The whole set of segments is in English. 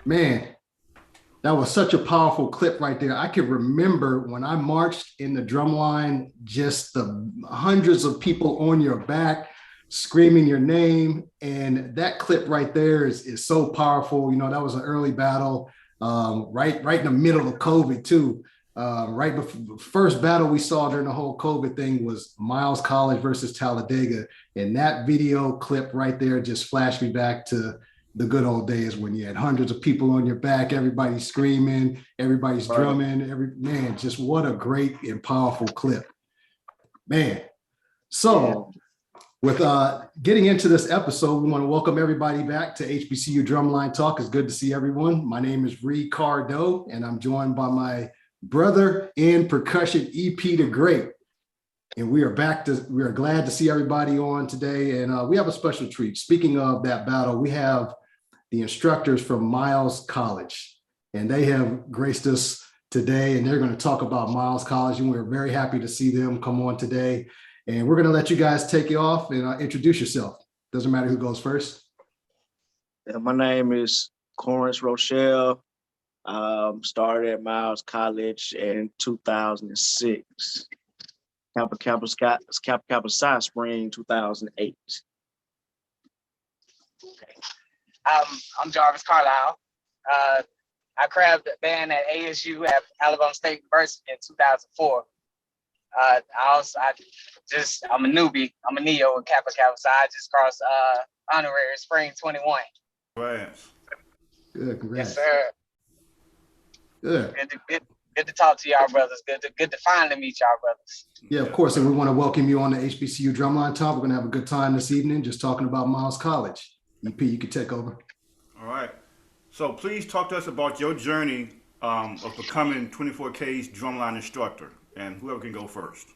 Man, that was such a powerful clip right there. I can remember when I marched in the drum line, just the hundreds of people on your back screaming your name. And that clip right there is so powerful. You know, that was an early battle, right in the middle of COVID too. Right before first battle we saw during the whole COVID thing was Miles College versus Talladega. And that video clip right there just flashed me back to the good old days when you had hundreds of people on your back, everybody's screaming, everybody's drumming, man, just what a great and powerful clip. Man. So with getting into this episode, we want to welcome everybody back to HBCU Drumline Talk. It's good to see everyone. My name is Ricardo, and I'm joined by my brother in percussion, EP2 Great. And we are glad to see everybody on today. And we have a special treat. Speaking of that battle, we have the instructors from Miles College, and they have graced us today, and they're going to talk about Miles College, and we're very happy to see them come on today. And we're going to let you guys take it off and introduce yourself. Doesn't matter who goes first. Yeah, my name is Korrence Roshell. Started at Miles College in 2006. Kappa Sci Spring 2008. Okay. I'm Jarvis Carlisle. I crabbed a band at ASU at Alabama State University in 2004. I'm a newbie. I'm a neo in Kappa Psi. I just crossed honorary spring 21. Congrats. Good, congrats. Yes, sir. Good. Good to talk to y'all brothers. Good to finally meet y'all brothers. Yeah, of course. And we want to welcome you on the HBCU Drumline Talk. We're going to have a good time this evening just talking about Miles College. EP, you can take over. All right. So please talk to us about your journey of becoming 24K's drumline instructor, and whoever can go first.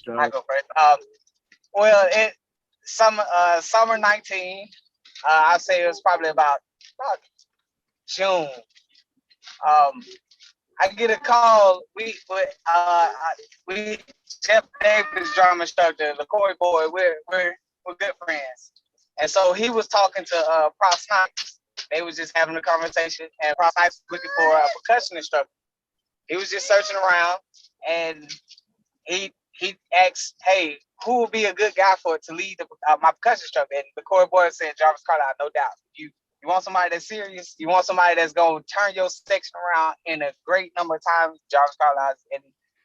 I go first. Summer 19. I'd say it was probably about June. I get a call. Jeff Davis, drum instructor, the Corey boy. We're good friends, and so he was talking to Prof Snipes. They was just having a conversation, and Prof Snipes was looking for a percussion instructor. He was just searching around, and he asked, "Hey, who would be a good guy to lead my percussion instructor?" And the Corey boy said, "Jarvis Carlisle, no doubt. You want somebody that's serious. You want somebody that's gonna turn your section around in a great number of times. Jarvis Carlisle." And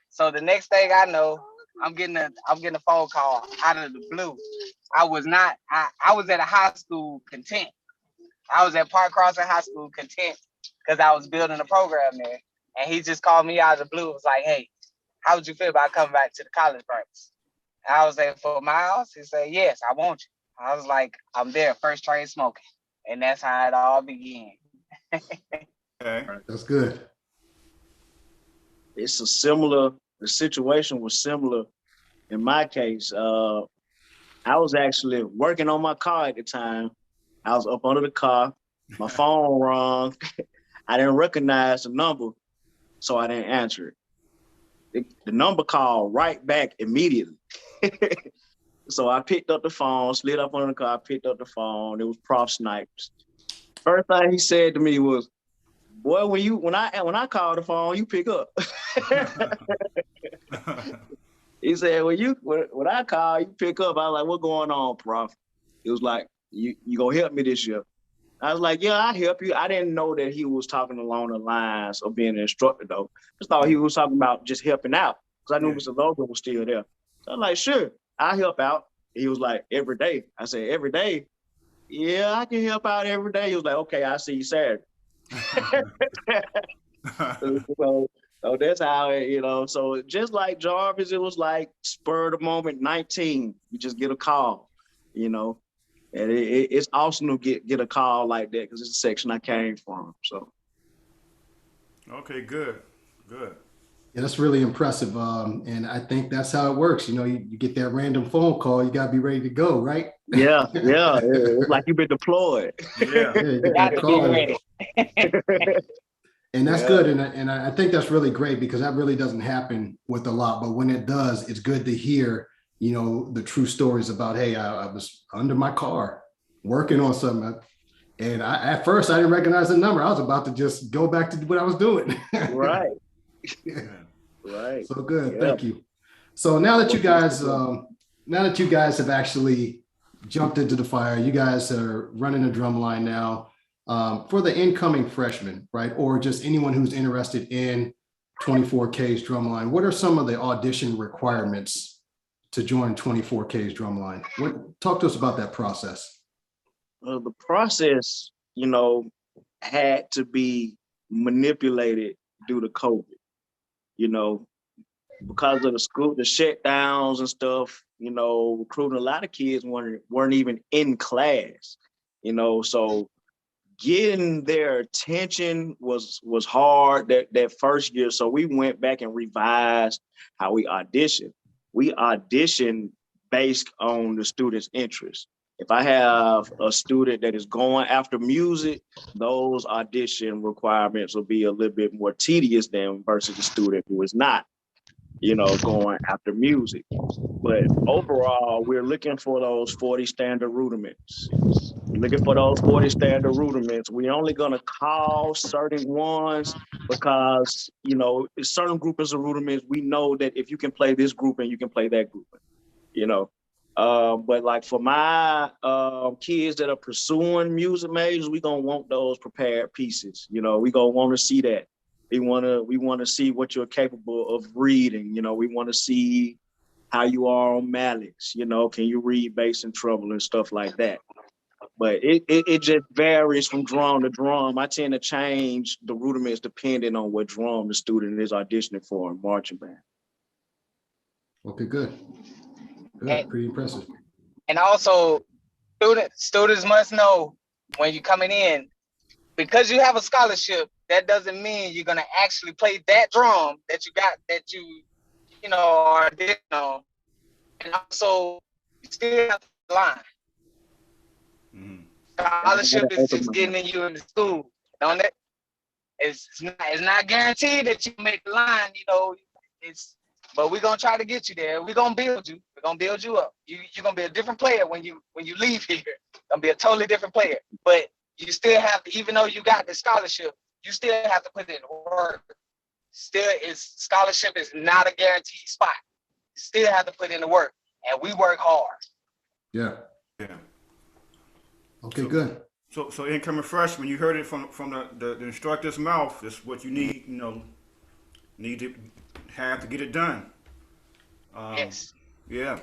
so the next thing I know, I'm getting a phone call out of the blue. I was at a high school content. I was at Park Crossing High School content because I was building a program there. And he just called me out of the blue. It was like, "Hey, how would you feel about coming back to the college practice?" And I was like, "For Miles?" He said, "Yes, I want you." I was like, "I'm there, first train smoking." And that's how it all began. Okay. That's good. The situation was similar in my case. I was actually working on my car at the time. I was up under the car, my phone rang. I didn't recognize the number, so I didn't answer it. The number called right back immediately. So I picked up the phone, slid up under the car, picked up the phone. It was Prof Snipes. First thing he said to me was, "Boy, when I call the phone, you pick up." He said, when I call, you pick up. I was like, "What's going on, Prof?" It was like, you gonna help me this year?" I was like, "Yeah, I'll help you." I didn't know that he was talking along the lines of being an instructor, though. I just thought he was talking about just helping out, because I knew Mr. Logan was still there. So I was like, "Sure, I'll help out." He was like, "Every day?" I said, "Every day? Yeah, I can help out every day." He was like, "Okay, I'll see you Saturday." So that's how it, so just like Jarvis, it was like spur of the moment 19. You just get a call, and it's awesome to get a call like that, because it's a section I came from. So. Okay, good. Yeah, that's really impressive. And I think that's how it works. You get that random phone call, you got to be ready to go, right? Yeah. It's like you've been deployed. Yeah. You get Got that to call. be ready. And that's good. And I think that's really great, because that really doesn't happen with a lot. But when it does, it's good to hear, the true stories about, hey, I was under my car working on something. And at first I didn't recognize the number. I was about to just go back to what I was doing. Right. Yeah. Right. So good. Yeah. Thank you. So now that you guys have actually jumped into the fire, you guys are running a drum line now. For the incoming freshmen, right? Or just anyone who's interested in 24K's Drumline, what are some of the audition requirements to join 24K's Drumline? Talk to us about that process. The process, had to be manipulated due to COVID, because of the school, the shutdowns and stuff, recruiting a lot of kids weren't even in class, so getting their attention was hard that first year. So we went back and revised how we auditioned. We auditioned based on the student's interest. If I have a student that is going after music, those audition requirements will be a little bit more tedious than versus a student who is not, going after music. But overall, we're looking for those 40 standard rudiments. We're looking for those 40 standard rudiments. We're only going to call certain ones because, certain groupings of rudiments, we know that if you can play this group and you can play that group, but like for my kids that are pursuing music majors, we gonna want those prepared pieces. We gonna want to see that. We want to see what you're capable of reading. We want to see how you are on mallets. Can you read bass and treble and stuff like that? But it just varies from drum to drum. I tend to change the rudiments depending on what drum the student is auditioning for in marching band. Okay, good. Good, pretty impressive. And also, students must know when you're coming in, because you have a scholarship, that doesn't mean you're gonna actually play that drum that you got, that you are on. And also, you still have to line. Scholarship is just getting you into school, don't it? It's not guaranteed that you make the line, but we're gonna try to get you there. We're gonna build you. We're gonna build you up. You're gonna be a different player when you leave here. Gonna be a totally different player. But you still have to, even though you got the scholarship, you still have to put in work. Scholarship is not a guaranteed spot. You still have to put in the work, and we work hard. Yeah. Yeah. Okay, good. So incoming freshmen, you heard it from the instructor's mouth. That's what you need, need to have to get it done. Yes. Yeah.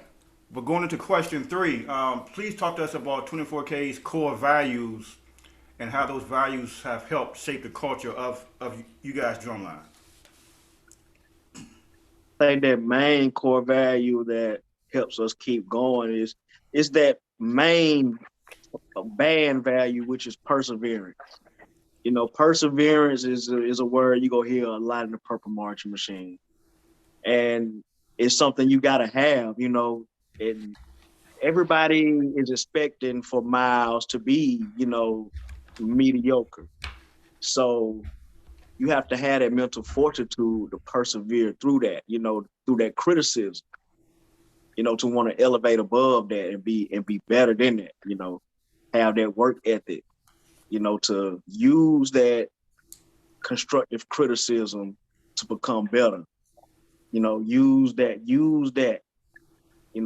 But going into question 3, please talk to us about 24K's core values and how those values have helped shape the culture of you guys' drumline. I think that main core value that helps us keep going is that main band value, which is perseverance. Perseverance is a word you go hear a lot in the Purple Marching Machine. And it's something you gotta have, and everybody is expecting for Miles to be, mediocre. So you have to have that mental fortitude to persevere through that, through that criticism, to want to elevate above that and be better than that, have that work ethic, to use that constructive criticism to become better, use that,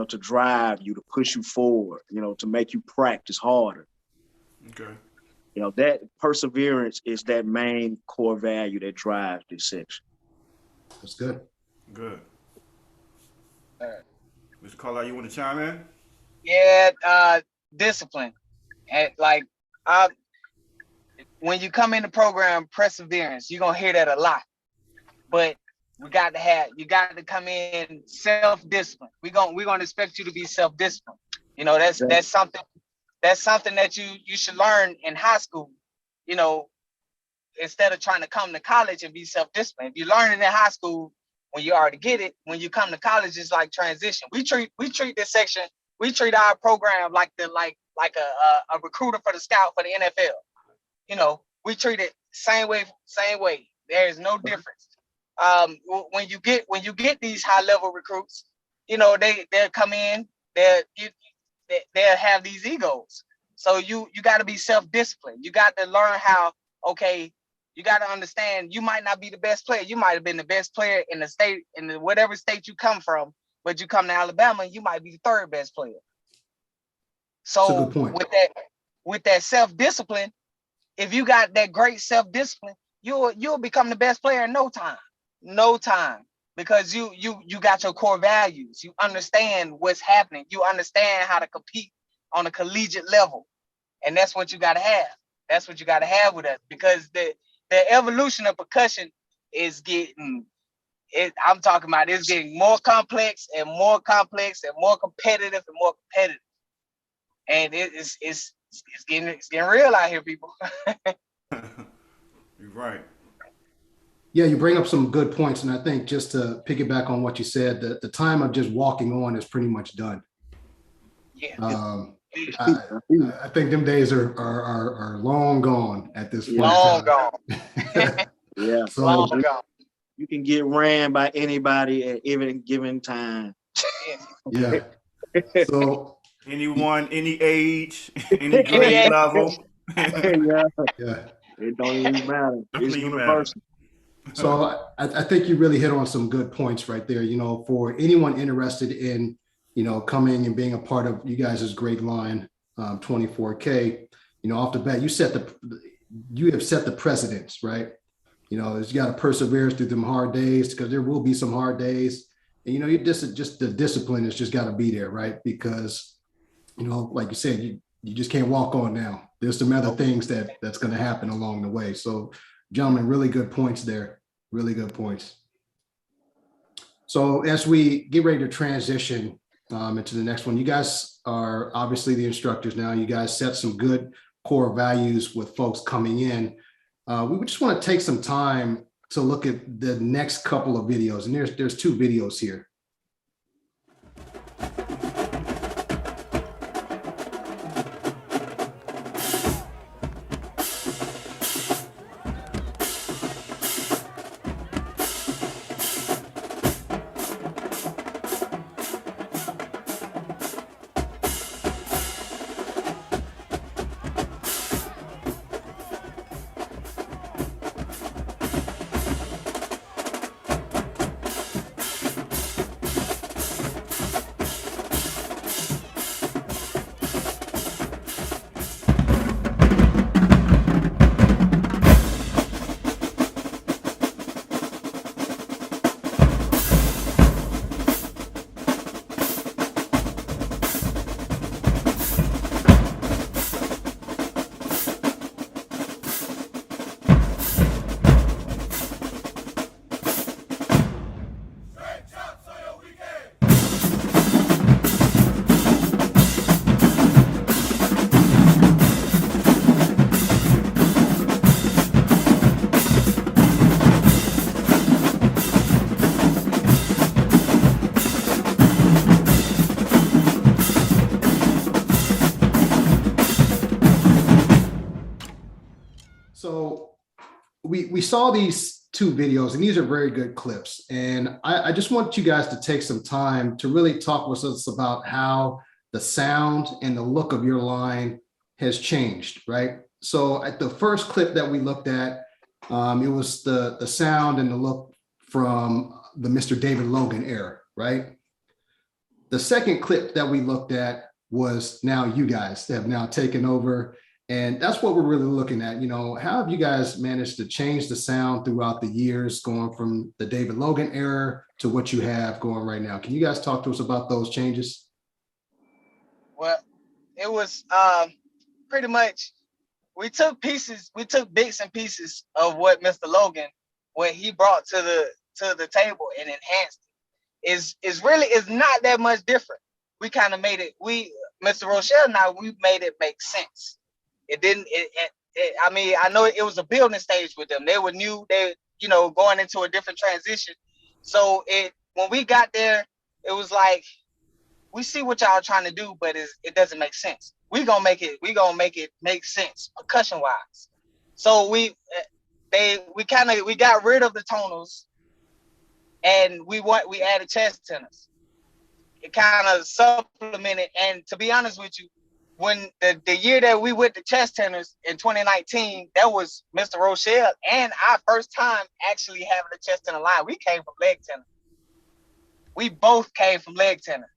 to drive you, to push you forward, to make you practice harder. Okay. That perseverance is that main core value that drives this section. That's good. Good. Mr. Carlisle, you want to chime in? Yeah, discipline. And when you come in the program, perseverance, you're gonna hear that a lot. But you got to come in self-discipline. We're gonna expect you to be self-disciplined. That's something that you should learn in high school, instead of trying to come to college and be self-disciplined. If you learn it in high school, when you already get it, when you come to college, it's like transition. We treat this section, we treat our program like a recruiter for the scout for the NFL. We treat it same way. There is no difference. When you get these high level recruits, they'll come in, they'll have these egos. So you got to be self-disciplined. You got to learn how, okay, you got to understand you might not be the best player. You might have been the best player in the state, whatever state you come from, but you come to Alabama, you might be the third best player. That's a So good point. with that self-discipline, if you got that great self-discipline, you'll become the best player in no time, because you got your core values. You understand what's happening. You understand how to compete on a collegiate level, and that's what you got to have. That's what you got to have with us, because the evolution of percussion is getting it. I'm talking about it's getting more complex and more complex and more competitive and more competitive, and it's getting real out here, people. You're right. Yeah, you bring up some good points, and I think just to piggyback on what you said, the time of just walking on is pretty much done. Yeah. I think them days are long gone at this point. Long gone. Yeah. So Long gone. You can get ran by anybody at any given time. yeah. So Anyone, any age, any grade level. Yeah. yeah. It don't even matter. It's universal. So I think you really hit on some good points right there. You know, for anyone interested in, you know, coming and being a part of you guys' great line, 24K, you know, off the bat, you have set the precedence, right? You know, you got to persevere through them hard days, because there will be some hard days. And, you know, just the discipline has just got to be there, right? Because, you know, like you said, you just can't walk on now. There's some other things that's going to happen along the way. So, gentlemen, really good points there. Really good points. So as we get ready to transition into the next one, you guys are obviously the instructors now. You guys set some good core values with folks coming in. We would just want to take some time to look at the next couple of videos. And there's two videos here. So we saw these two videos, and these are very good clips. And I just want you guys to take some time to really talk with us about how the sound and the look of your line has changed, right? So at the first clip that we looked at, it was the sound and the look from the Mr. David Logan era, right? The second clip that we looked at was now you guys have now taken over. And that's what we're really looking at. You know, how have you guys managed to change the sound throughout the years, going from the David Logan era to what you have going right now? Can you guys talk to us about those changes? Well, it was pretty much, we took bits and pieces of what Mr. Logan, what he brought to the table and enhanced it. Is not that much different. We kind of made it, Mr. Roshell and I, we made it make sense. It didn't, I mean, I know it was a building stage with them. They were new, going into a different transition. So when we got there, it was like, we see what y'all trying to do, but it doesn't make sense. We gonna make it make sense percussion wise. So we got rid of the tonals, and we added chest tenors. It kind of supplemented, and to be honest with you, when the year that we went to chess tennis in 2019, that was Mr. Roshell and our first time actually having a chess tennis line. We came from leg tennis. We both came from leg tennis.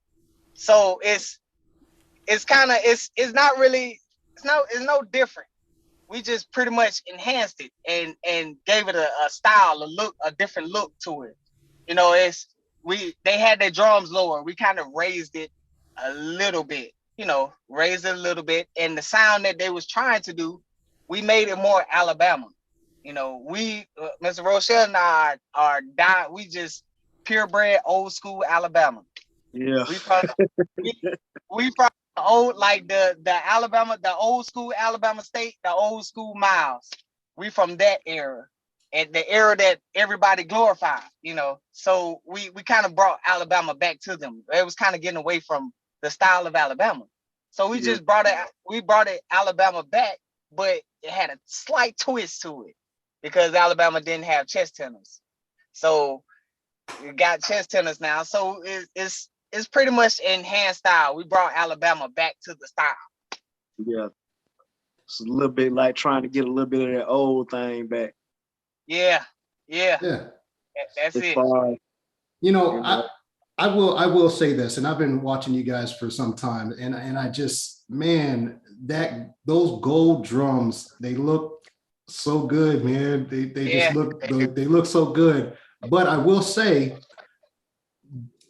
So it's no different. We just pretty much enhanced it and gave it a style, a look, a different look to it. You know, they had their drums lower. We kind of raised it a little bit, you know, and the sound that they was trying to do, we made it more Alabama. You know, Mr. Roshell and I we just purebred old school Alabama. Yeah. We from old, like the Alabama, the old school Alabama State, the old school Miles. We from that era, and the era that everybody glorified, you know. So we kind of brought Alabama back to them. It was kind of getting away from the style of Alabama. So we just brought it Alabama back, but it had a slight twist to it because Alabama didn't have chess tennis. So we got chess tennis now. So it's pretty much enhanced style. We brought Alabama back to the style. Yeah. It's a little bit like trying to get a little bit of that old thing back. Yeah. That's it. You know, I will say this, and I've been watching you guys for some time, and I just, man, those gold drums, they look so good, man. They just look so good. But I will say,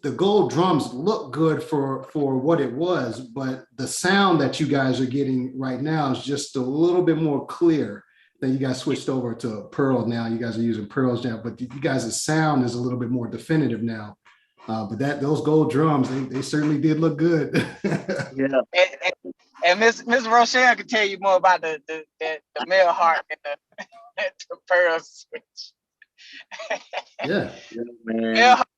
the gold drums look good for what it was, but the sound that you guys are getting right now is just a little bit more clear. That you guys switched over to Pearl now. You guys are using Pearls now, but you guys' sound is a little bit more definitive now. But those gold drums, they certainly did look good. Yeah. And Miss Roshell can tell you more about the male heart and the Pearl switch. Yeah, man. Male heart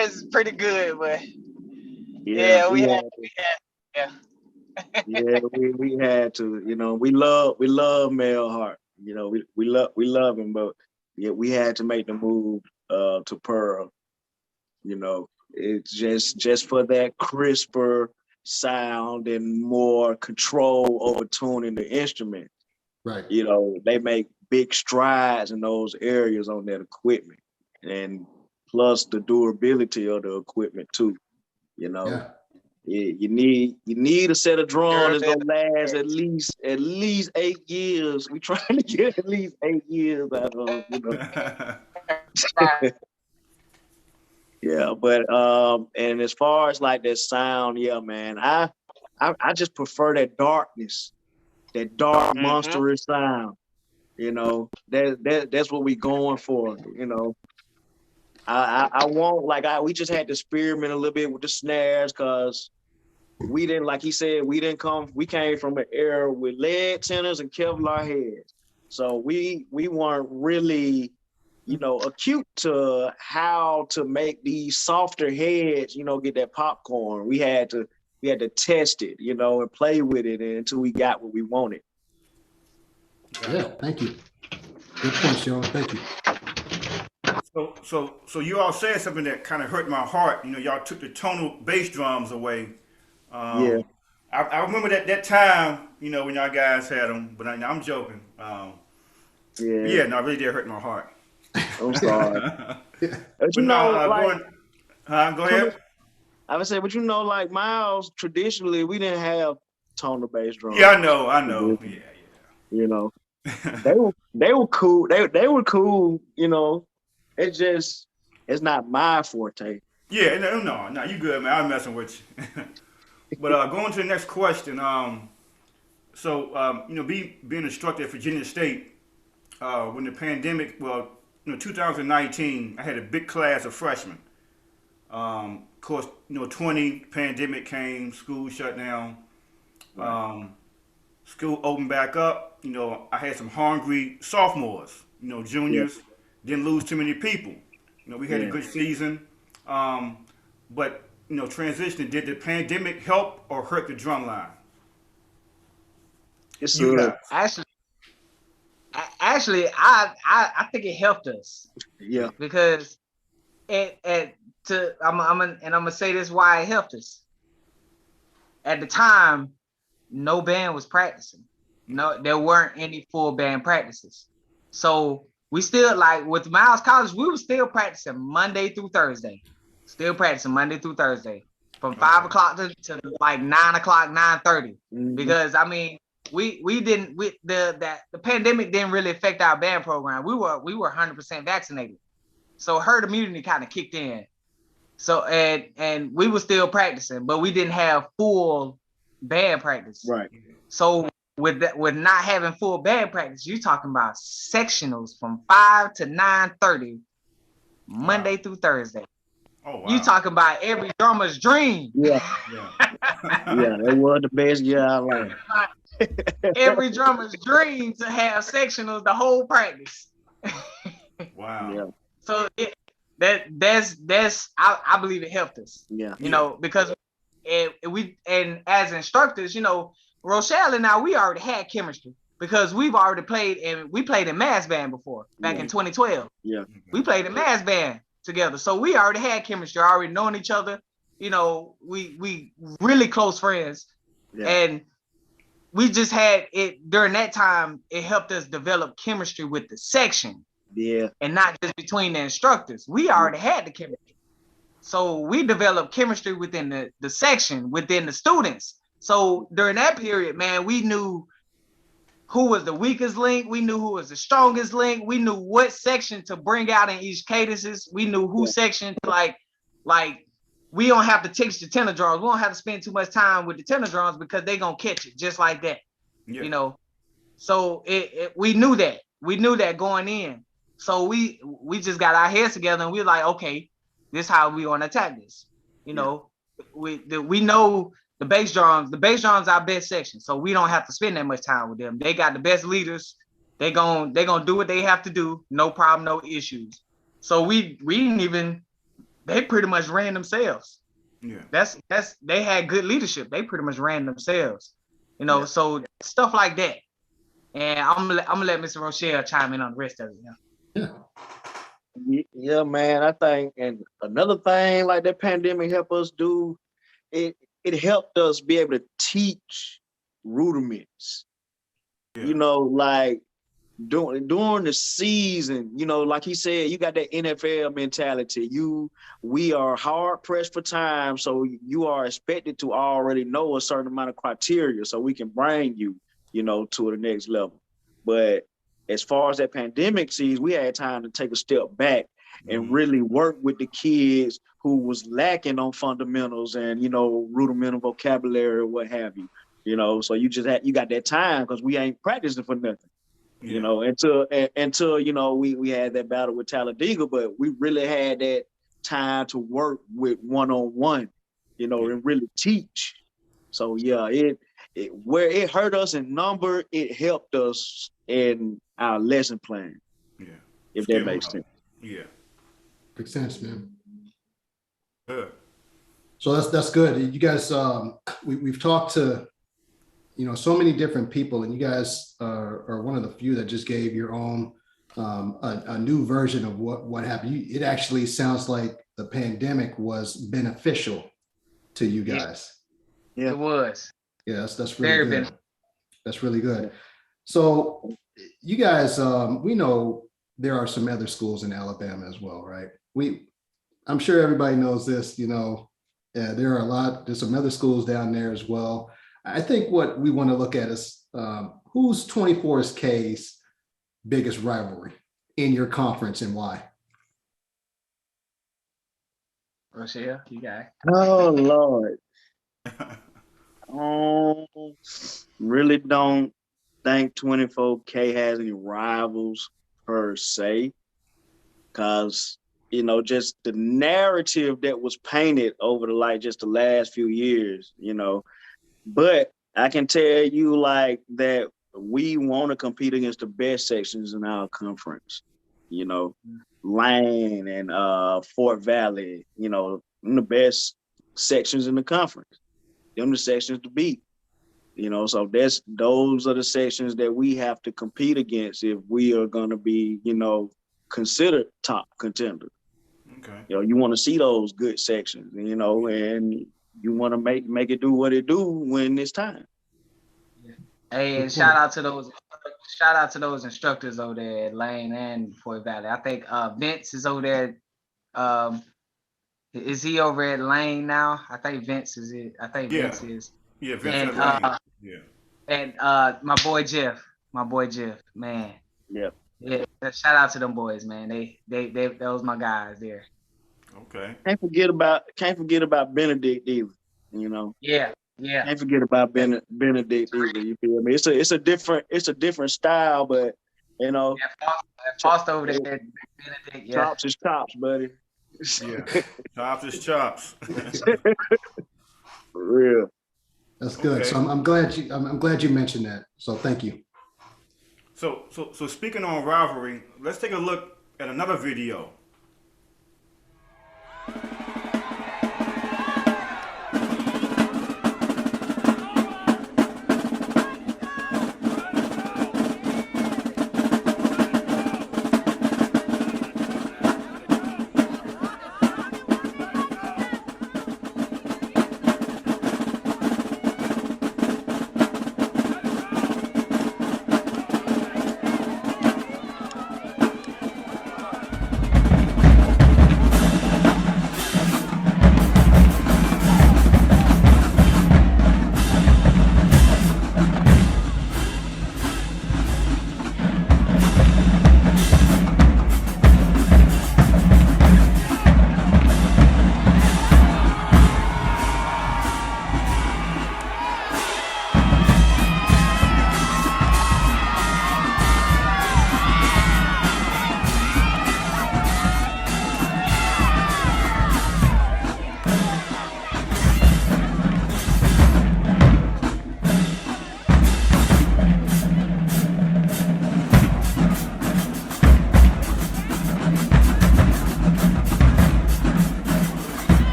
is pretty good, but we had. Yeah, we had to, you know, we love Mel Hart, you know, we love him, but yeah, we had to make the move to Pearl, you know. It's just for that crisper sound and more control over tuning the instrument. right. You know, they make big strides in those areas on that equipment, and plus the durability of the equipment too, you know. Yeah. You need a set of drums that's gonna last at least 8 years. We trying to get at least 8 years out of, you know. Yeah, but and as far as like that sound, yeah, man, I just prefer that darkness, that dark monstrous sound. You know, that's what we going for. You know, I want, like, we just had to experiment a little bit with the snares, because we didn't, like he said, we came from an era with lead tenors and Kevlar heads. So we weren't really, you know, acute to how to make these softer heads, you know, get that popcorn. We had to test it, you know, and play with it until we got what we wanted. Yeah, thank you. Good point, Sean. Thank you. So you all said something that kind of hurt my heart. You know, y'all took the tonal bass drums away. Yeah. I remember that time, you know, when y'all guys had them, but I'm joking. Yeah, no, it really did hurt my heart. I'm sorry. But you know, like, go ahead. I would say, but you know, like Miles, traditionally we didn't have tonal bass drums. Yeah, I know. Yeah. You know, they were cool. They were cool. You know, it's not my forte. Yeah, no, you good, man. I'm messing with you. But going to the next question. So you know, being instructor at Virginia State, when the pandemic, 2019, I had a big class of freshmen. Of course, 20 pandemic came, school shut down. School opened back up. I had some hungry sophomores. Juniors. Didn't lose too many people. We had a good season. But transitioning, did the pandemic help or hurt the drumline? It's Actually, I think it helped us. Yeah. Because I'm gonna say this why it helped us. At the time, no band was practicing. No, there weren't any full band practices. So we still, like with Miles College, we were still practicing Monday through Thursday. Still practicing Monday through Thursday from 5 o'clock to like 9 o'clock, 9:30. Because I mean, the pandemic didn't really affect our band program. We were 100% vaccinated. So herd immunity kind of kicked in. So and we were still practicing, but we didn't have full band practice. Right. So with not having full band practice, you're talking about sectionals from 5 to 9:30, Monday through Thursday. Oh, wow. You talking about every drummer's dream. Yeah. Yeah, that was the best year I learned. Every drummer's dream to have sectionals the whole practice. Wow. Yeah. So I believe it helped us. Yeah. You know, because we as instructors, you know, Roshell and I, we already had chemistry because we've already played, and we played in mass band before back in 2012. Yeah. We played in mass band together. So we already had chemistry, already knowing each other. You know, we really close friends. Yeah. And we just had it during that time, it helped us develop chemistry with the section. Yeah. And not just between the instructors. We already had the chemistry. So we developed chemistry within the section, within the students. So during that period, man, we knew who was the weakest link. We knew who was the strongest link. We knew what section to bring out in each cadences. We knew who section to like we don't have to teach the tenor drums. We don't have to spend too much time with the tenor drums because they're going to catch it just like that. Yeah. You know? So we knew that. We knew that going in. So we just got our heads together and we were like, okay, this is how we going to attack this. You know, we know the bass drums. The bass drums are our best section, so we don't have to spend that much time with them. They got the best leaders. They gonna do what they have to do. No problem, no issues. So we didn't even. They pretty much ran themselves. Yeah, that's they had good leadership. They pretty much ran themselves. You know, so stuff like that. And I'm gonna let Mr. Roshell chime in on the rest of it. Yeah, man. I think, and another thing like that pandemic helped us do, it helped us be able to teach rudiments. Yeah. You know, like during the season, you know, like he said, you got that NFL mentality. We are hard pressed for time, so you are expected to already know a certain amount of criteria, so we can bring you, you know, to the next level. But as far as that pandemic season, we had time to take a step back and really work with the kids who was lacking on fundamentals and, you know, rudimental vocabulary or what have you. You know, so you got that time because we ain't practicing for nothing. Yeah. You know, until you know we had that battle with Talladega, but we really had that time to work with one-on-one, you know, and really teach. So yeah, where it hurt us in number, it helped us in our lesson plan. Yeah, if that makes sense. Yeah, makes sense, man. Good. So that's good. You guys, we've talked to, you know, so many different people, and you guys are one of the few that just gave your own a new version of what happened. It actually sounds like the pandemic was beneficial to you guys. Yeah, it was. Yes, that's really good. That's really good. So you guys, we know there are some other schools in Alabama as well, right? I'm sure everybody knows this, you know, there's some other schools down there as well. I think what we want to look at is who's 24K's biggest rivalry in your conference and why? Roshell, you got it. Oh, Lord. Really don't think 24K has any rivals per se, because, you know, just the narrative that was painted over the last few years, you know. But I can tell you like that we want to compete against the best sections in our conference, you know, Lane and Fort Valley, you know, the best sections in the conference. Them the sections to beat, you know, so those are the sections that we have to compete against if we are going to be, you know, considered top contender. Okay. You know, you want to see those good sections, you know, and you want to make it do what it do when it's time. Hey, and shout out to those instructors over there at Lane and Fort Valley. I think Vince is over there. Is he over at Lane now? I think Vince is it. I think Yeah. Vince is. Yeah, Vince And at Lane. Yeah. and my boy Jeff, man. Yeah. Yeah, shout out to them boys, man. They those my guys there. Okay. Can't forget about Benedict either. You know. Yeah. Can't forget about Benedict either. You feel me? It's a different style, but you know. Yeah, Foster over there. Benedict, yeah. Chops is chops, buddy. Yeah. Chops is chops. For real. That's good. Okay. So I'm glad you mentioned that. So thank you. So speaking on rivalry, let's take a look at another video.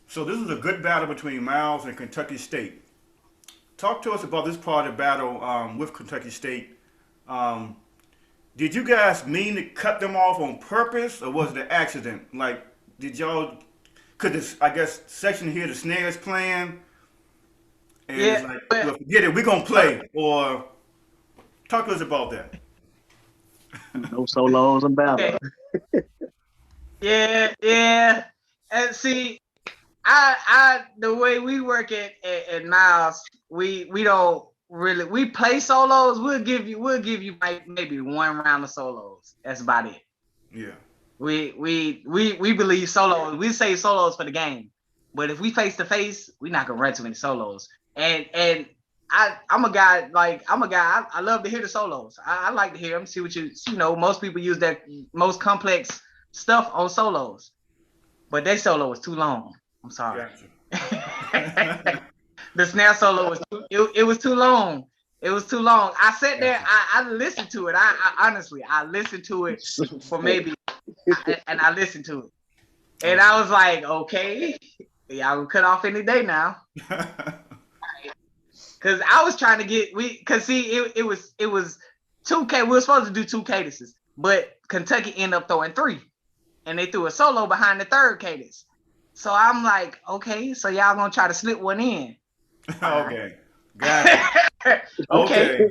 So this is a good battle between Miles and Kentucky State. Talk to us about this part of the battle with Kentucky State. Did you guys mean to cut them off on purpose, or was it an accident? Like, did y'all, could this, I guess, section here, the snares playing, and it's like, well, forget it, we're going to play, or talk to us about that. No solos and battle. Yeah. And see, I the way we work at Miles, we don't really, we play solos. We'll give you maybe one round of solos. That's about it. Yeah. We believe solos. We say solos for the game, but if we face to face, we're not gonna run too many solos. And I'm a guy. I love to hear the solos. I like to hear them. See what you know. Most people use their most complex stuff on solos, but their solo was too long. I'm sorry. Gotcha. The snare solo was it was too long. It was too long. I sat there. I listened to it. I honestly listened to it for maybe, and I listened to it, and I was like, okay, y'all will cut off any day now. Cause I was trying to get it was 2K. We were supposed to do 2 cadences, but Kentucky ended up throwing 3, and they threw a solo behind the 3rd cadence. So I'm like, okay, so y'all gonna try to slip one in. Okay, got it. Okay.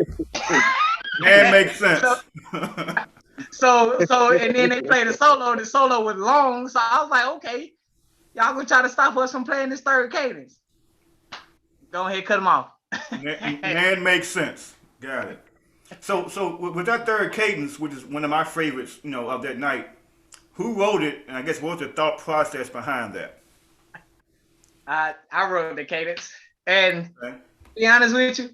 That makes sense. So and then they played a solo. The solo was long, so I was like, okay, y'all gonna try to stop us from playing this 3rd cadence. Go ahead, cut them off. That makes sense. Got it. So with that 3rd cadence, which is one of my favorites, of that night, who wrote it, and I guess what was the thought process behind that? I wrote the cadence, and to be honest with you,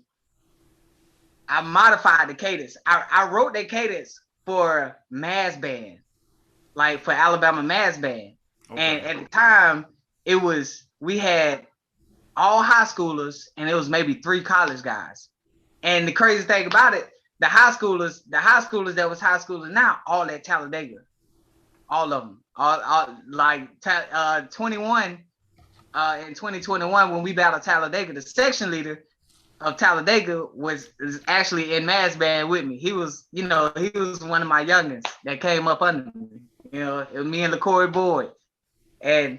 I modified the cadence. I wrote the cadence for mass band, like for Alabama mass band. Okay. And at the time, we had all high schoolers, and it was maybe 3 college guys. And the crazy thing about it, the high schoolers that was high schoolers now, all at Talladega, all of them, all like 21. In 2021, when we battled Talladega, the section leader, of Talladega is actually in mass band with me. He was, he was one of my youngest that came up under me. It was me and LaCory Boyd. And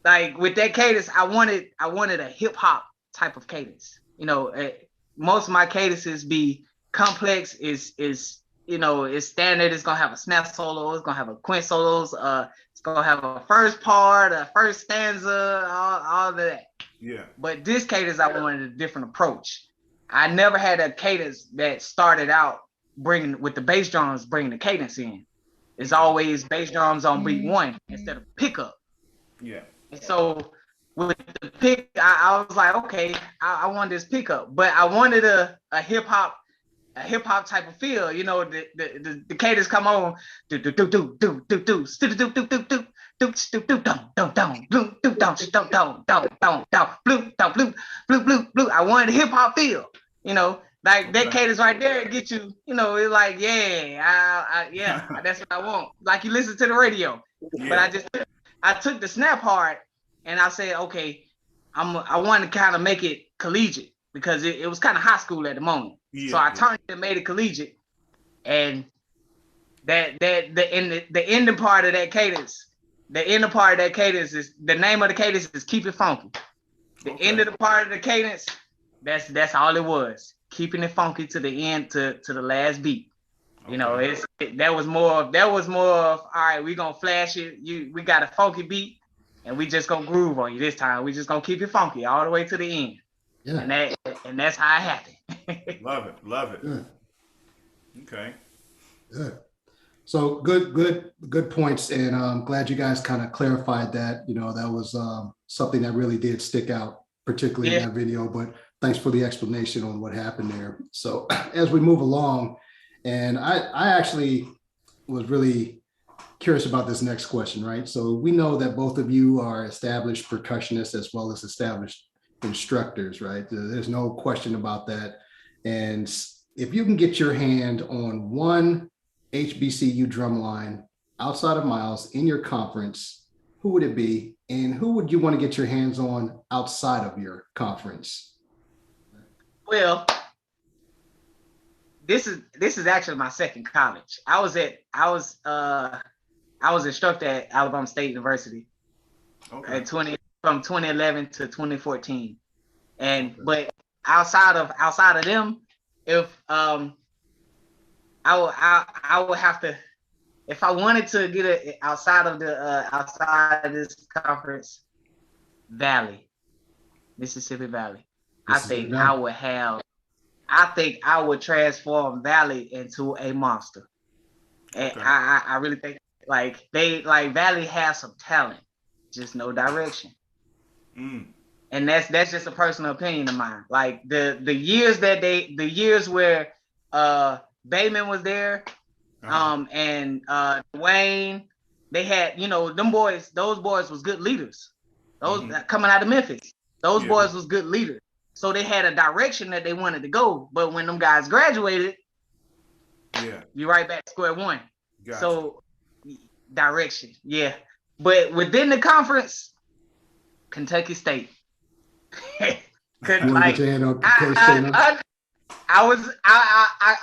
like with that cadence, I wanted a hip hop type of cadence. Most of my cadences be complex, is standard. It's gonna have a snap solo, it's gonna have a quint solos, it's gonna have a first part, a first stanza, all of that. Yeah. But this cadence, I wanted a different approach. I never had a cadence that started out with the bass drums bringing the cadence in. It's always bass drums on beat one instead of pickup. Yeah. And so with the pick, I was like, okay, I want this pickup, but I wanted a hip hop type of feel. The cadence come on, I wanted a hip hop feel. Like that cadence right there get you. It's like, yeah, that's what I want. Like you listen to the radio, but I took the snap part and I said, okay, I want to kind of make it collegiate because it was kind of high school at the moment. So I turned it and made it collegiate, and the ending part of that cadence. The ending part of that cadence is the name of the cadence is Keep It Funky. The end of the part of the cadence, that's all it was. Keeping it funky to the end, to the last beat. That was more of all right, we gonna flash it. We got a funky beat and we just gonna groove on you this time. We just gonna keep it funky all the way to the end. Yeah. And that's how it happened. Love it. Good. Okay. Good. So good points, and I'm glad you guys kind of clarified that. That was something that really did stick out, particularly in that video. But thanks for the explanation on what happened there. So as we move along, and I actually was really curious about this next question, right? So we know that both of you are established percussionists as well as established instructors, right? There's no question about that. And if you can get your hand on one HBCU drumline outside of Miles in your conference, who would it be? And who would you want to get your hands on outside of your conference? Well, this is actually my second college. I was instructor at Alabama State University from 2011 to 2014. But outside of them, if I would have to, if I wanted to get it outside of this conference, Mississippi Valley. I think I would transform Valley into a monster. And I really think Valley has some talent, just no direction. And that's just a personal opinion of mine. Like the years where Bayman was there, and Dwayne, they had, those boys was good leaders. Those coming out of Memphis, those boys was good leaders. So they had a direction that they wanted to go. But when them guys graduated, you're right back to square one. Gotcha. So direction, But within the conference, Kentucky State. I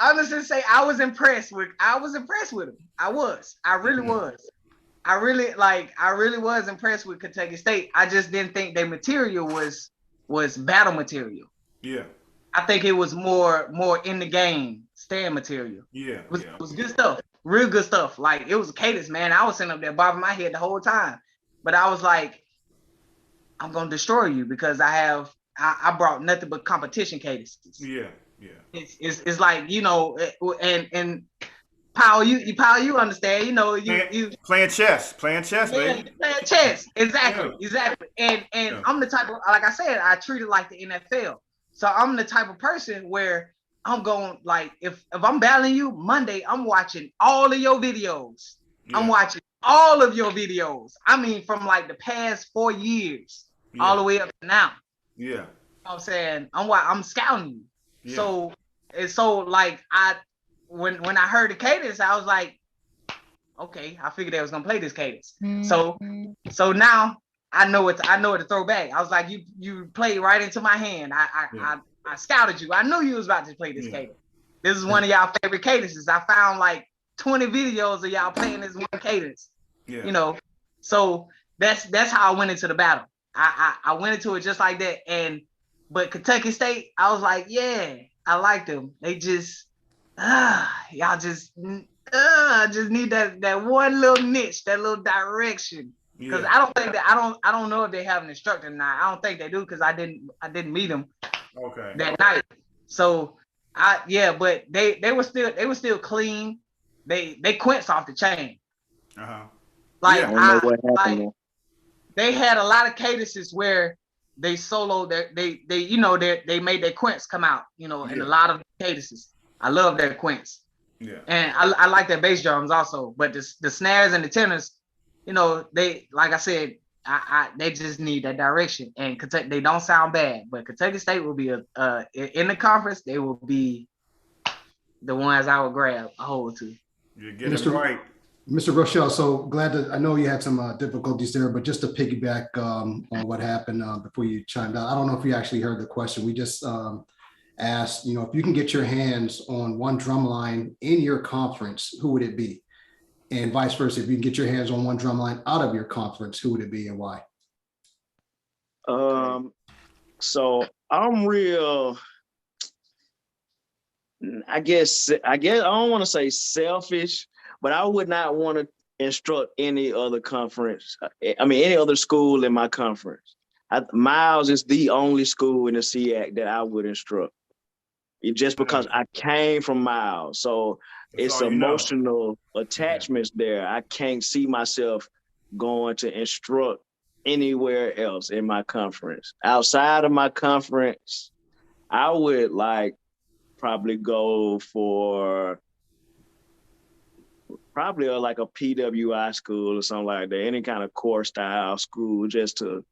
honestly say I was impressed with him. I really was. I really was impressed with Kentucky State. I just didn't think their material was battle material. Yeah. I think it was more in the game stand material. Yeah. It was good stuff. Real good stuff. Like it was a cadence, man. I was sitting up there bobbing my head the whole time. But I was like, I'm gonna destroy you because I brought nothing but competition cadences. Yeah. Yeah. It's like, and Powell, you understand, you playing chess, baby. Playing chess. Exactly. And I'm the type of, like I said, I treat it like the NFL. So I'm the type of person where I'm going, like, if I'm battling you Monday, I'm watching all of your videos. Yeah. I'm watching all of your videos. I mean, from like the past 4 years all the way up to now. Yeah. You know what I'm saying? I'm scouting you. Yeah. So like when I heard the cadence, I was like, okay, I figured they was gonna play this cadence. Mm-hmm. So now I know what to throw back. I was like, you played right into my hand. I scouted you. I knew you was about to play this Yeah. cadence. This is one of y'all favorite cadences. I found like 20 videos of y'all playing this one cadence. Yeah. You know, so that's how I went into the battle. I went into it just like that. But Kentucky State, I was like, yeah, I like them. They just y'all just need that one little niche, that little direction. Because Yeah. I don't think that I don't know if they have an instructor now. I don't think they do because I didn't meet them Okay. that night. So but they were still clean. They quints off the chain. Uh-huh. Like Yeah. I don't know what happened there. they had a lot of cadences where they soloed they made their quints come out, in a lot of cadences. I love their quints. Yeah. And I like their bass drums also, but the snares and the tenors, they, like I said, they just need that direction. And Kentucky, they don't sound bad, but Kentucky State will be in the conference. They will be the ones I would grab a hold to. You get it right. Mr. Roshell, so glad to, I know you had some difficulties there, but just to piggyback on what happened before you chimed out, I don't know if you actually heard the question. We just asked, if you can get your hands on one drum line in your conference, who would it be? And vice versa, if you can get your hands on one drum line out of your conference, who would it be and why? So I'm real, I guess I don't want to say selfish, but I would not want to instruct any other conference. Any other school in my conference. Miles is the only school in the SEAC that I would instruct. Just because I came from Miles. So it's emotional attachments there. I can't see myself going to instruct anywhere else in my conference. Outside of my conference, I would probably go for like a PWI school or something like that, any kind of core style school, just to,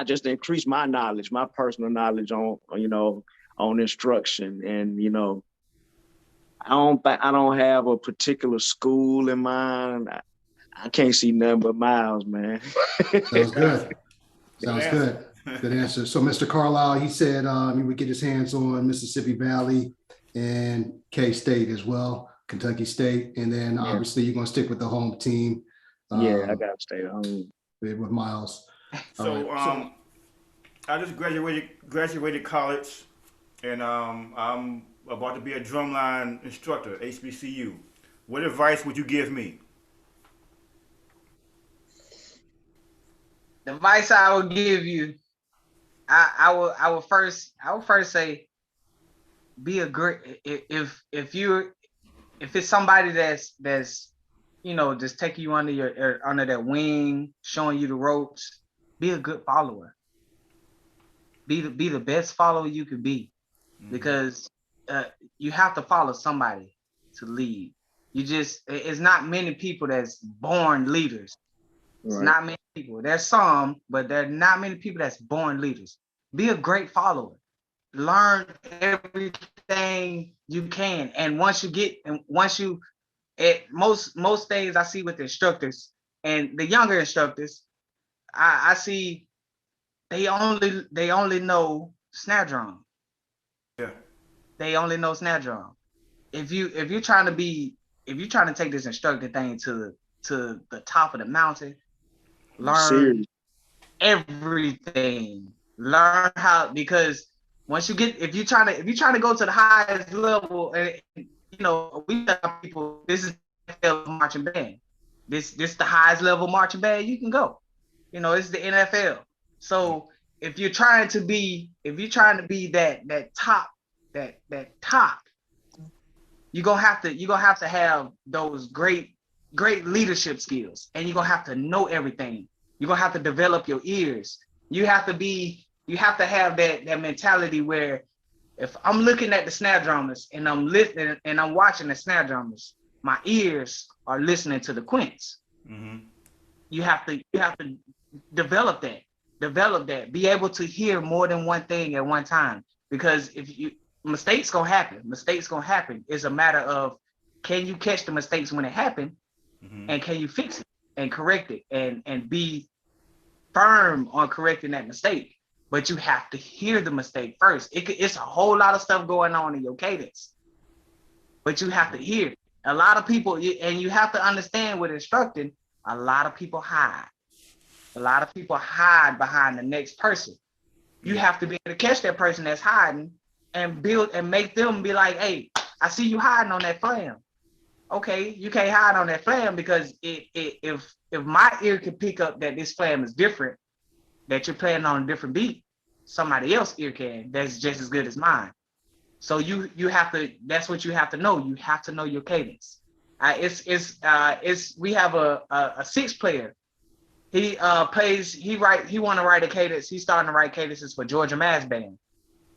just to increase my knowledge, my personal knowledge on instruction. And, I don't have a particular school in mind. I can't see nothing but Miles, man. Sounds good. Sounds good. Good answer. So Mr. Carlisle, he said he would get his hands on Mississippi Valley and K-State as well, Kentucky State. And then obviously you're going to stick with the home team. I got to stay at home. With Miles. So, I just graduated college, and I'm about to be a drumline instructor, HBCU. What advice would you give me? The advice I would give you, I would first say, be a great, if it's somebody that's just taking you under their wing, showing you the ropes, be a good follower. Be the best follower you could be, because you have to follow somebody to lead. It's not many people that's born leaders. It's not many people. There's some, but there are not many people that's born leaders. Be a great follower. Learn everything you can. And most things I see with instructors and the younger instructors, I see they only know snare drum. Yeah. They only know snare drum. If you're trying to take this instructor thing to the top of the mountain, learn everything. Learn how, because once you get, if you're trying to go to the highest level, and we tell people this is the marching band. This the highest level marching band you can go. It's the NFL. So if you're trying to be that top, you're gonna have to have those great leadership skills, and you're gonna have to know everything. You're gonna have to develop your ears. You have to have that mentality where, if I'm looking at the snare drummers and I'm listening and I'm watching the snare drummers, my ears are listening to the quints. Mm-hmm. You have to develop that. Be able to hear more than one thing at one time, because mistakes gonna happen. It's a matter of, can you catch the mistakes when it happen, and can you fix it and correct it and be firm on correcting that mistake. but you have to hear the mistake first. It's a whole lot of stuff going on in your cadence, but you have to hear. A lot of people, and you have to understand with instructing, a lot of people hide. A lot of people hide behind the next person. You have to be able to catch that person that's hiding and build and make them be like, hey, I see you hiding on that flam. Okay, you can't hide on that flam because if my ear can pick up that this flam is different, that you're playing on a different beat, somebody else's ear can, that's just as good as mine. So you have to, that's what you have to know. You have to know your cadence. We have a six player. He plays, he want to write a cadence. He's starting to write cadences for Georgia Mass Band.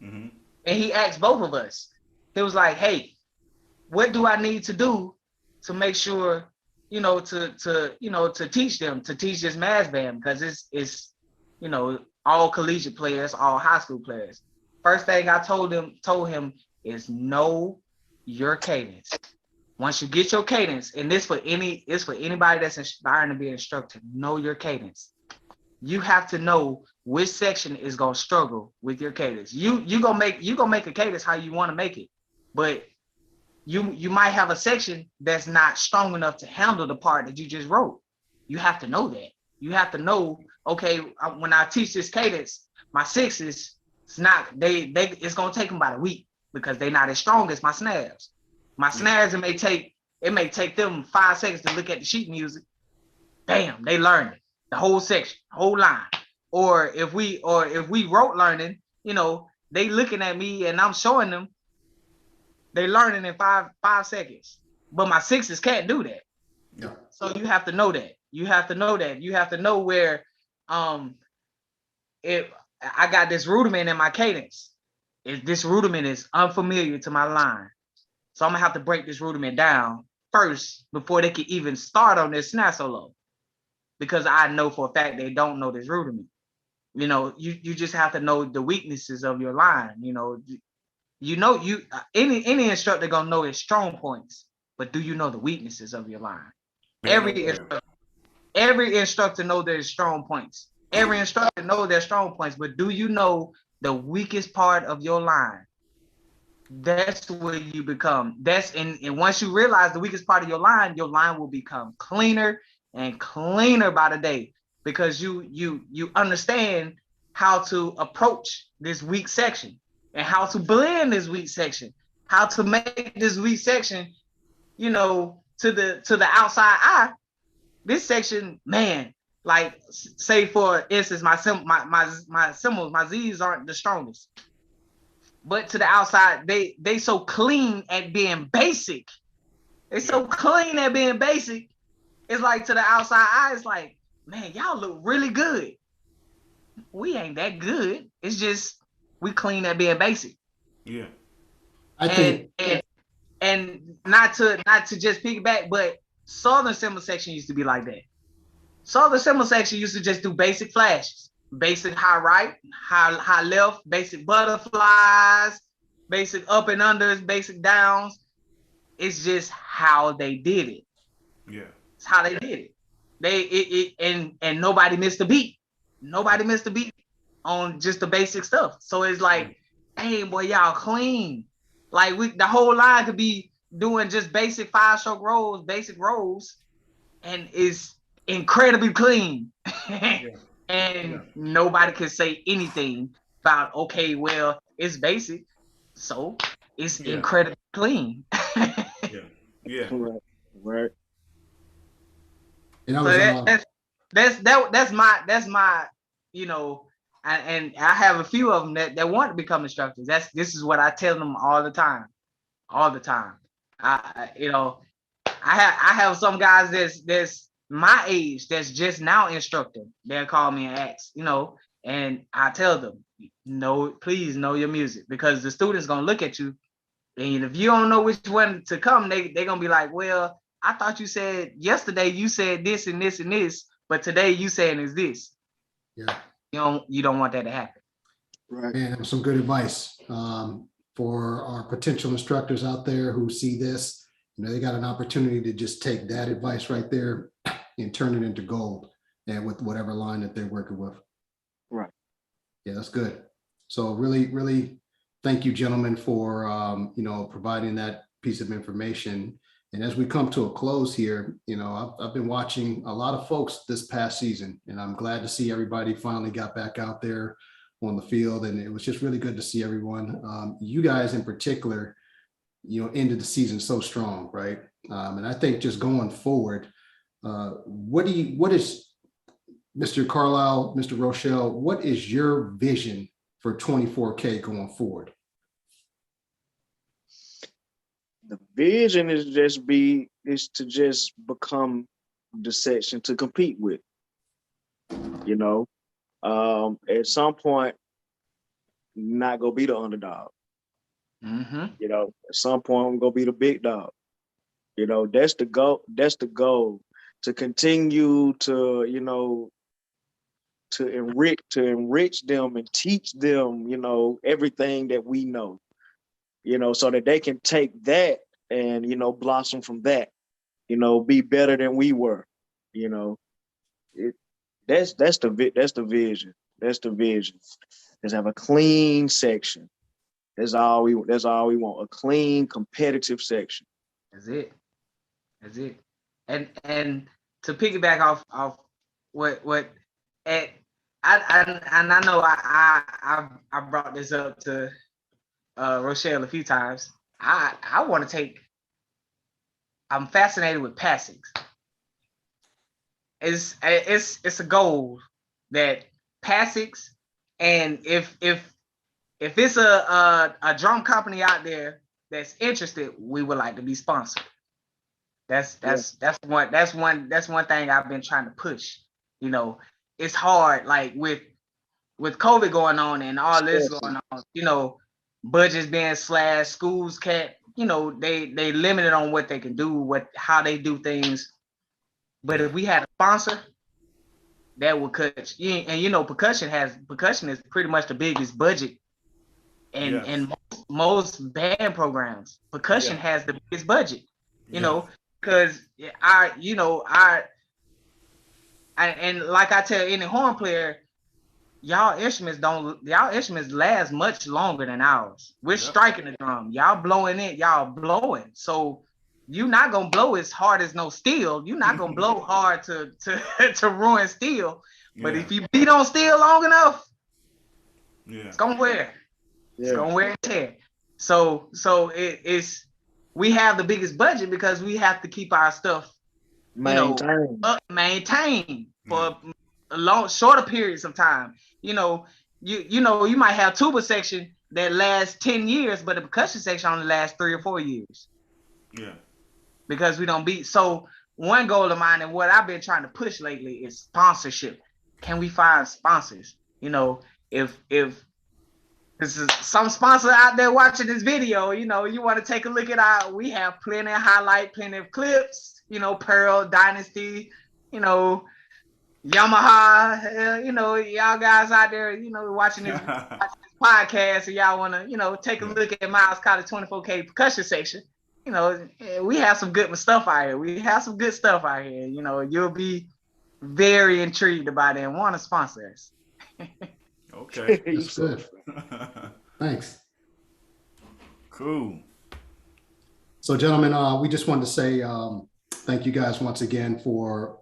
Mm-hmm. And he asked both of us. He was like, hey, what do I need to do to make sure, to teach them, to teach this mass band? Because it's all collegiate players, all high school players. First thing I told him is know your cadence. Once you get your cadence, and it's for anybody that's aspiring to be an instructor, know your cadence. You have to know which section is gonna struggle with your cadence. You gonna make a cadence how you want to make it, but you might have a section that's not strong enough to handle the part that you just wrote. You have to know that. You have to know, okay, when I teach this cadence, my sixes, it's gonna take them about a week because they're not as strong as my snares. My snares, it may take them 5 seconds to look at the sheet music. Bam, they learned it, the whole section, whole line. Or if we wrote learning, they looking at me and I'm showing them, they learning in five seconds. But my sixes can't do that. Yeah. So you have to know that. You have to know that. You have to know where if I got this rudiment in my cadence, if this rudiment is unfamiliar to my line. So I'm gonna have to break this rudiment down first before they can even start on this snare solo, because I know for a fact they don't know this rudiment. You just have to know the weaknesses of your line. Any instructor gonna know his strong points, but do you know the weaknesses of your line? Every instructor know their strong points. Every instructor know their strong points, but do you know the weakest part of your line? That's where you become. And once you realize the weakest part of your line will become cleaner and cleaner by the day, because you understand how to approach this weak section and how to blend this weak section, how to make this weak section, to the outside eye. This section, man, like say for instance, my cymbals, my Z's aren't the strongest. But to the outside, they so clean at being basic. They so clean at being basic. It's like to the outside eye, it's like, man, y'all look really good. We ain't that good. It's just we clean at being basic. Yeah. And not to just piggyback, but Southern cymbal section used to be like that. Southern cymbal section used to just do basic flashes. Basic high right, high left, basic butterflies, basic up and unders, basic downs. It's just how they did it. Yeah. It's how they did it. And nobody missed a beat. Nobody missed a beat on just the basic stuff. So it's like, hey boy, y'all clean. Like the whole line could be doing just basic 5-stroke rolls, basic rolls, and is incredibly clean. Yeah. And nobody can say anything about, okay, well, it's basic, so it's incredibly clean. Yeah. Right. And so that's my and I have a few of them that want to become instructors. This is what I tell them all the time. I have some guys that's my age that's just now instructing. They'll call me and ask, and I tell them, no, please know your music, because the student's gonna look at you, and if you don't know which one to come, they're gonna be like, well, I thought you said yesterday you said this and this and this, but today you saying is this. Yeah. You don't want that to happen. Right. And some good advice for our potential instructors out there who see this. They got an opportunity to just take that advice right there and turn it into gold, and with whatever line that they're working with. Right. Yeah, that's good. So really, really thank you, gentlemen, for providing that piece of information. And as we come to a close here, I've been watching a lot of folks this past season, and I'm glad to see everybody finally got back out there on the field. And it was just really good to see everyone. You guys in particular, ended the season so strong, right? And I think just going forward, what is Mr. Carlisle, Mr. Roshell, what is your vision for 24K going forward? The vision is to just become the section to compete with. At some point, not gonna be the underdog. At some point, I'm gonna be the big dog. That's the goal. That's the goal, to continue to to enrich them and teach them everything that we know. So that they can take that and blossom from that. Be better than we were. That's the vision. That's the vision. Let's have a clean section. That's all we want. A clean, competitive section. That's it. And to piggyback off what I know I brought this up to Roshell a few times. I want to I'm fascinated with passings. It's a goal that passings, and if it's a drum company out there that's interested, we would like to be sponsored. That's one thing I've been trying to push. It's hard, like with COVID going on and all this going on, budgets being slashed, schools can't, they limited on what they can do, how they do things. But if we had a sponsor, that would cut. And percussion is pretty much the biggest budget in most band programs. Percussion has the biggest budget, because and like I tell any horn player, y'all instruments last much longer than ours. We're striking the drum. Y'all blowing it, y'all blowing. So you're not gonna blow as hard as no steel. You're not gonna blow hard to ruin steel. But if you beat on steel long enough, it's gonna wear. It's gonna wear and tear. So it's we have the biggest budget because we have to keep our stuff maintained for shorter periods of time. You might have tuba section that lasts 10 years, but the percussion section only lasts 3 or 4 years. Yeah. Because we don't beat. So one goal of mine and what I've been trying to push lately is sponsorship. Can we find sponsors? If this is some sponsor out there watching this video, you want to take a look at we have plenty of plenty of clips, Pearl, Dynasty, Yamaha, y'all guys out there, watching this podcast, and y'all want to, take a look at Miles College 24K percussion section. We have some good stuff out here. You'll be very intrigued about it and want to sponsor us. Okay. That's good. Thanks. Cool. So, gentlemen, we just wanted to say thank you guys once again for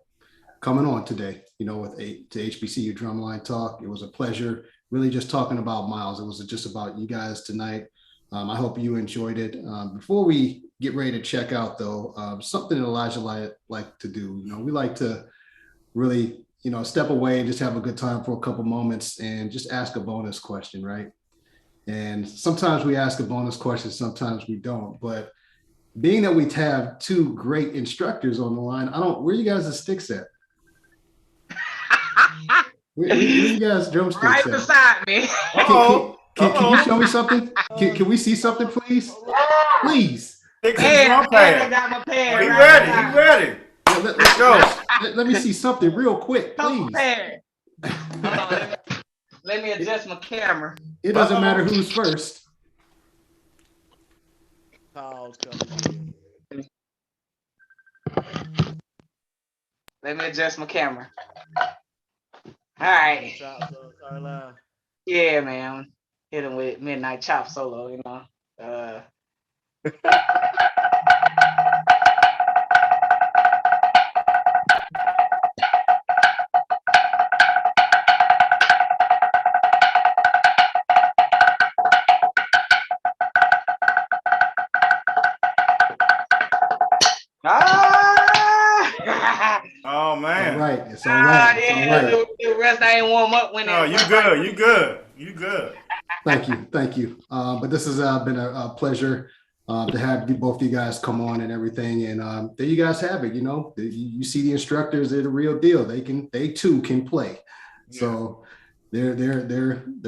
coming on today, to Hbcu Drumline Talk. It was a pleasure really just talking about Miles. It was just about you guys tonight. I hope you enjoyed it. Before we get ready to check out, though, something that Elijah like to do, we like to really, step away and just have a good time for a couple moments and just ask a bonus question, right? And sometimes we ask a bonus question, sometimes we don't. But being that we have two great instructors on the line, where you guys' sticks at? Where you guys drumsticks right at? Beside me. Can you show me something? Can we see something, please? Please. I got my pad. He ready. Let's go. Let me see something real quick, please. Let me adjust my camera. It doesn't matter who's first. Let me adjust my camera. All right. Yeah, man. Hit him with Midnight Chop solo, you know. Oh man. All right. It's all right. It's all right. The rest I ain't warm up when No, you good. You good. You good. Thank you. Thank you. But this has been a pleasure to have both of you guys come on and everything. And there you guys have it. You know, you see the instructors, they're the real deal. They too can play. Yeah. So they're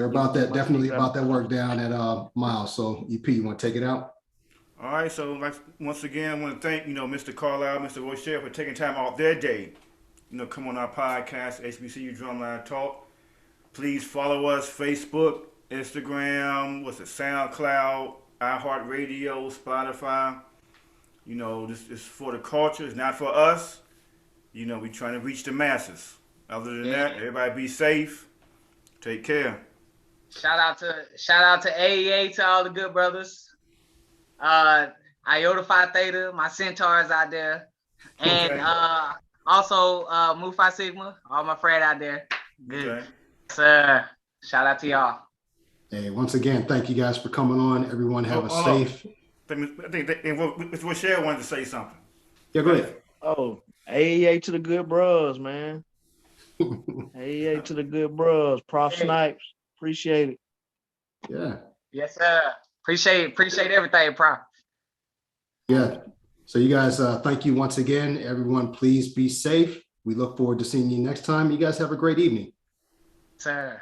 about that, definitely about that work down at Miles. So EP, you want to take it out? All right, so like once again, I want to thank Mr. Carlisle, Mr. Roshell for taking time off their day, come on our podcast, HBCU Drumline Talk. Please follow us Facebook, Instagram, SoundCloud, iHeartRadio, Spotify. This is for the culture. It's not for us. We're trying to reach the masses. Other than that, everybody be safe. Take care. Shout out to AEA, to all the good brothers. Iota Phi Theta, my centaurs out there, and also Mu Phi Sigma, all my friends out there. Good, Okay. Sir. Shout out to y'all. Hey, once again, thank you guys for coming on. Everyone have a safe. I think Mr. Roshell wanted to say something. Yeah, go ahead. Oh, AEA to the good bros, man. AEA to the good bros. Prof Snipes, appreciate it. Yeah. Yes, sir. Appreciate everything, Prof. Yeah. So you guys, thank you once again. Everyone, please be safe. We look forward to seeing you next time. You guys have a great evening. Sir.